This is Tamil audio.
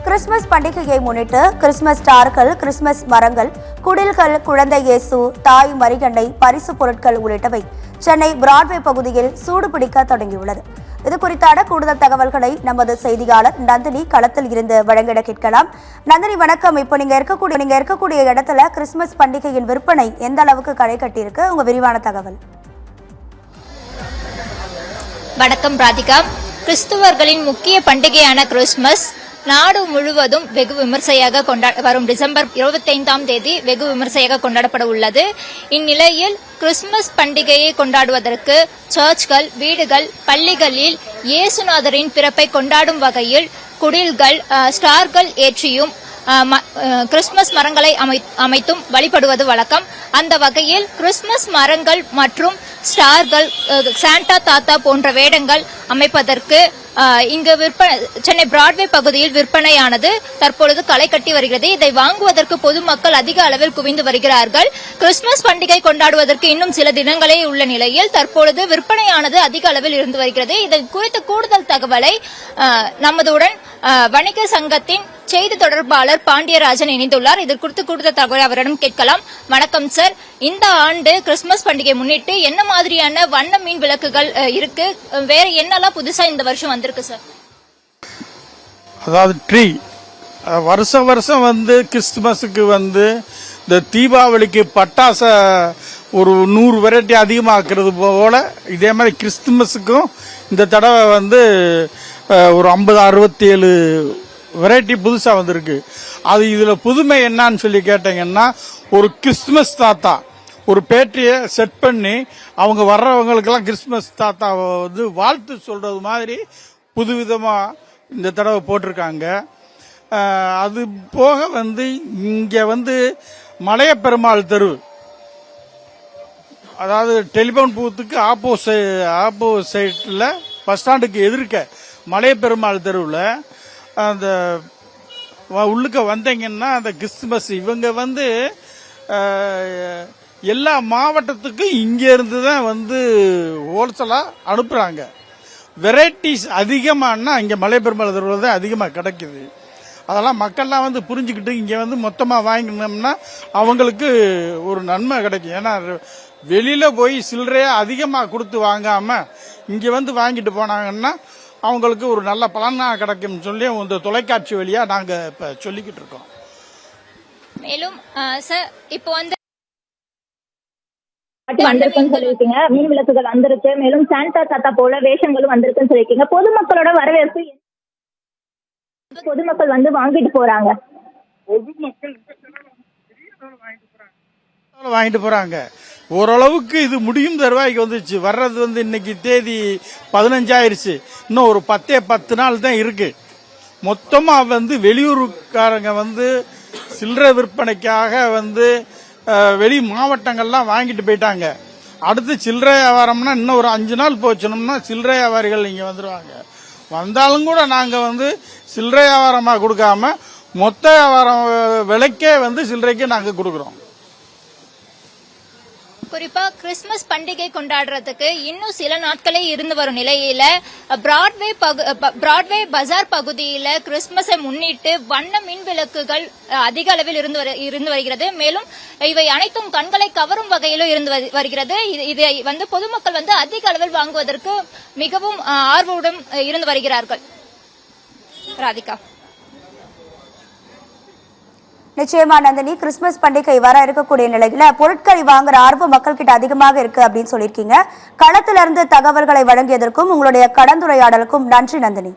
கிறிஸ்துமஸ் பண்டிகையை முன்னிட்டு கிறிஸ்துமஸ் ஸ்டார்கள், கிறிஸ்துமஸ் மரங்கள், குடில்கள், குழந்தை இயேசு, தாய் மரிகண்டை, பரிசு பொருட்கள் உள்ளிட்டவை சென்னை பிராட்வே பகுதியில் சூடுபிடிக்க தொடங்கியுள்ளது. இது குறித்தான கூடுதல் தகவல்களை நமது செய்தியாளர் நந்தினி களத்தில் இருந்து வழங்கிட கேட்கலாம். நந்தினி, வணக்கம். இப்போ நீங்க இருக்கக்கூடிய இடத்துல கிறிஸ்துமஸ் பண்டிகையின் விற்பனை எந்த அளவுக்கு களை கட்டியிருக்கு? உங்க விரிவான தகவல். வணக்கம் ராதிகா. கிறிஸ்துவர்களின் முக்கிய பண்டிகையான கிறிஸ்துமஸ் நாடு முழுவதும் வெகு விமர்சையாக வரும் டிசம்பர் 25ஆம் தேதி வெகு விமர்சையாக கொண்டாடப்பட உள்ளது. இந்நிலையில் கிறிஸ்துமஸ் பண்டிகையை கொண்டாடுவதற்கு சர்ச்கள், வீடுகள், பள்ளிகளில் இயேசுநாதரின் பிறப்பை கொண்டாடும் வகையில் குடில்கள், ஸ்டார்கள் ஏற்றியும் கிறிஸ்துமஸ் மரங்களை அமைத்தும் வழிபடுவது வழக்கம். அந்த வகையில் கிறிஸ்துமஸ் மரங்கள் மற்றும் ஸ்டார்கள், சாண்டா தாத்தா போன்ற வேடங்கள் அமைப்பதற்கு இங்கு சென்னை பிராட்வே பகுதியில் விற்பனையானது தற்பொழுது களை கட்டி வருகிறது. இதை வாங்குவதற்கு பொதுமக்கள் அதிக அளவில் குவிந்து வருகிறார்கள். கிறிஸ்துமஸ் பண்டிகை கொண்டாடுவதற்கு இன்னும் சில தினங்களே உள்ள நிலையில் தற்பொழுது விற்பனையானது அதிக அளவில் இருந்து வருகிறது. இதை குறித்த கூடுதல் தகவலை நமதுடன் வணிக சங்கத்தின் செய்தி தொடர்பாளர் பாண்டியராஜன் இணைந்துள்ளார். இது குறித்து கூடுதல் தகவல் அவரிடம் கேட்கலாம். வணக்கம் சார். இந்த ஆண்டு கிறிஸ்துமஸ் பண்டிகை முன்னிட்டு என்ன மாதிரியான வண்ண மீன் விளக்குகள் இருக்கு? வேற என்னெல்லாம் புதுசா இந்த வருஷம் வந்திருக்கு சார்? அதாவது ட்ரீ வருஷம் கிறிஸ்துமஸுக்கு இந்த தீபாவளிக்கு பட்டாச ஒரு 100 வெரைட்டி அதிகமாக்குறது போல இதே மாதிரி கிறிஸ்துமஸுக்கும் இந்த தடவை ஒரு 50-67 வெரைட்டி புதுசா வந்திருக்கு. அது இதுல புதுமை என்னன்னு சொல்லி கேட்டீங்கன்னா, ஒரு கிறிஸ்துமஸ் தாத்தா ஒரு பேட்டியை செட் பண்ணி அவங்க வர்றவங்களுக்கெல்லாம் கிறிஸ்துமஸ் தாத்தாவை வாழ்த்து சொல்றது மாதிரி புதுவிதமா இந்த தடவை போட்டிருக்காங்க. அது போக இங்க மலைய பெருமாள் தெரு, அதாவது டெலிபோன் பூத்துக்கு ஆப்போசைட்ல பஸ் ஸ்டாண்டுக்கு எதிர்க்க மலைய பெருமாள் தெருவில் அந்த உள்ளுக்க வந்தீங்கன்னா அந்த கிறிஸ்துமஸ் இவங்க எல்லா மாவட்டத்துக்கும் இங்க இருந்து தான் ஹோல்சேலா அனுப்புறாங்க. வெரைட்டிஸ் அதிகமானா இங்க மலை பெருமாள் தெருவில் தான் அதிகமாக கிடைக்குது. அதெல்லாம் மக்கள்லாம் புரிஞ்சுக்கிட்டு இங்க மொத்தமாக வாங்கினோம்னா அவங்களுக்கு ஒரு நன்மை கிடைக்கும். ஏன்னா வெளியில போய் சில்லறையா அதிகமாக கொடுத்து வாங்காம இங்க வாங்கிட்டு போனாங்கன்னா அவங்களுக்கு ஒரு நல்ல பலனா கிடைக்கும் சொல்லி இந்த தொலைக்காட்சி வழியா நாங்க இப்ப சொல்லிக்கிட்டு இருக்கோம். மேலும் சார், இப்போ வந்திருக்குன்னு சொல்லிருக்கீங்க, மீன் விளக்குகள் வந்திருக்கு, மேலும் சாண்டா தாத்தா போல வேஷங்களும் வந்திருக்குன்னு சொல்லிருக்கீங்க. பொதுமக்களோட வரவேற்பு, பொதுமக்கள் வாங்கிட்டு போறாங்க. வாங்கிட்டு போறாங்க. ஓரளவுக்கு இது முடியும் தருவாய்க்கு வந்துச்சு. வர்றது இன்னைக்கு தேதி 15 ஆயிருச்சு. இன்னும் ஒரு 10 நாள் தான் இருக்கு. மொத்தமா வெளியூருக்காரங்க சில்லறை விற்பனைக்காக வெளி மாவட்டங்கள்லாம் வாங்கிட்டு போயிட்டாங்க. அடுத்து சில்லறை வியாபாரம்னா இன்னும் ஒரு 5 நாள் போச்சோம்னா சில்லறை வியாபாரிகள் இங்க வந்துருவாங்க. வந்தாலும் கூட நாங்க சில்லறை வியாபாரமா கொடுக்காம மொத்த வியாபாரம் விலைக்கே சில்லறைக்கு நாங்க கொடுக்கறோம். குறிப்பா கிறிஸ்துமஸ் பண்டிகை கொண்டாடுறதுக்கு இன்னும் சில நாட்களே இருந்து வரும் நிலையில பிராட்வே பஜார் பகுதியில கிறிஸ்துமஸை முன்னிட்டு வண்ண மின் விளக்குகள் அதிக அளவில் இருந்து வருகிறது. மேலும் இவை அனைத்தும் கண்களை கவரும் வகையிலும் இருந்து வருகிறது. இதை பொதுமக்கள் அதிக அளவில் வாங்குவதற்கு மிகவும் ஆர்வமுடன் இருந்து வருகிறார்கள். ராதிகா. நிச்சயமா நந்தினி, கிறிஸ்துமஸ் பண்டிகை வர இருக்கக்கூடிய நிலையில பொருட்களை வாங்குற ஆர்வம் மக்கள் கிட்ட அதிகமாக இருக்கு அப்படின்னு சொல்லியிருக்கீங்க. களத்திலிருந்து தகவல்களை வழங்கியதற்கும் உங்களுடைய கலந்துரையாடலுக்கும் நன்றி நந்தினி.